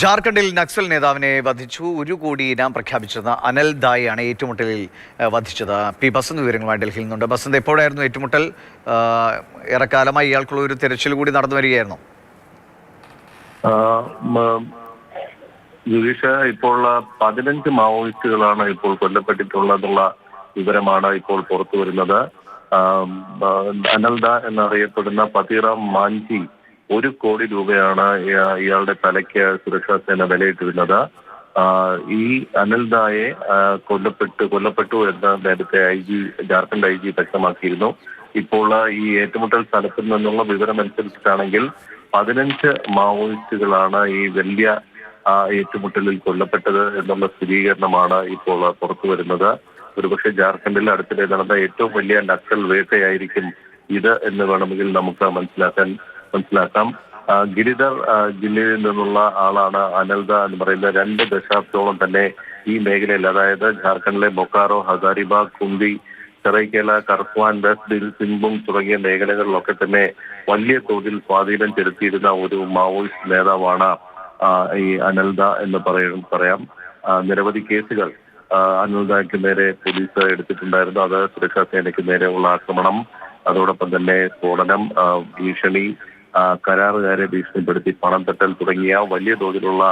ജാർഖണ്ഡിൽ നക്സൽ നേതാവിനെ വധിച്ചു. 1 കോടി ഇനാം പ്രഖ്യാപിച്ചത് അനൽ ദായാണ് ഏറ്റുമുട്ടലിൽ വധിച്ചത്. പി ബസന്ത് വിവരങ്ങളുമായി ഡൽഹിയിൽ നിന്നുണ്ട്. ബസന്ത്, എപ്പോഴായിരുന്നു ഏറ്റുമുട്ടൽ? ഏറെക്കാലമായി ഇയാൾക്കുള്ള ഒരു തെരച്ചിൽ കൂടി നടന്നു വരികയായിരുന്നു. ഇപ്പോൾ 15 മാവോയിസ്റ്റുകളാണ് ഇപ്പോൾ കൊല്ലപ്പെട്ടിട്ടുള്ളതെന്നുള്ള വിവരമാണ് ഇപ്പോൾ പുറത്തു വരുന്നത്. അനൽദ എന്നറിയപ്പെടുന്ന പതിറാം മാഞ്ചി 1 കോടി രൂപയാണ് ഇയാളുടെ തലയ്ക്ക് സുരക്ഷാ സേന വിലയിട്ടിരുന്നത്. ഈ അനൽദായെ കൊല്ലപ്പെട്ടു എന്ന് നേരത്തെ ജാർഖണ്ഡ് IG വ്യക്തമാക്കിയിരുന്നു. ഇപ്പോൾ ഈ ഏറ്റുമുട്ടൽ സ്ഥലത്ത് നിന്നുള്ള വിവരമനുസരിച്ചിട്ടാണെങ്കിൽ 15 മാവോയിസ്റ്റുകളാണ് ഈ വലിയ ഏറ്റുമുട്ടലിൽ കൊല്ലപ്പെട്ടത് എന്നുള്ള സ്ഥിരീകരണമാണ് ഇപ്പോൾ പുറത്തു വരുന്നത്. ഒരുപക്ഷെ ജാർഖണ്ഡിൽ അടുത്തിടെ നടന്ന ഏറ്റവും വലിയ നക്സൽ വേട്ടയായിരിക്കും ഇത് എന്ന് വേണമെങ്കിൽ നമുക്ക് മനസ്സിലാക്കാം. ഗിരിധർ ജില്ലയിൽ നിന്നുള്ള ആളാണ് അനൽദ എന്ന് പറയുന്ന 2 ദശാബ്ദത്തോളം തന്നെ ഈ മേഖലയിൽ, അതായത് ജാർഖണ്ഡിലെ ബൊക്കാറോ, ഹസാരിബാഗ്, കുന്തി, ചെറൈക്കേല, കർസ്വാൻ, വെസ്റ്റ് സിംഗ്ഭൂം തുടങ്ങിയ മേഖലകളിലൊക്കെ തന്നെ വലിയ തോതിൽ സ്വാധീനം ചെലുത്തിയിരുന്ന ഒരു മാവോയിസ്റ്റ് നേതാവാണ് ഈ അനൽദ എന്ന് പറയാം. നിരവധി കേസുകൾ അനൽദയ്ക്ക് നേരെ പോലീസ് എടുത്തിട്ടുണ്ടായിരുന്നു. അത് സുരക്ഷാ സേനയ്ക്ക് നേരെയുള്ള ആക്രമണം, അതോടൊപ്പം തന്നെ സ്ഫോടനം, ഭീഷണി, കരാറുകാരെ ഭീഷണിപ്പെടുത്തി പണം തട്ടൽ തുടങ്ങിയ വലിയ തോതിലുള്ള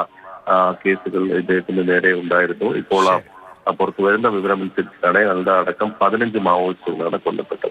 കേസുകൾ ഇദ്ദേഹത്തിന് നേരെ ഉണ്ടായിരുന്നു. ഇപ്പോൾ പുറത്തു വരുന്ന വിവരമനുസരിച്ചാണ് അനൽദ അടക്കം 15 മാവോയിസ്റ്റുകളാണ് കൊല്ലപ്പെട്ടത്.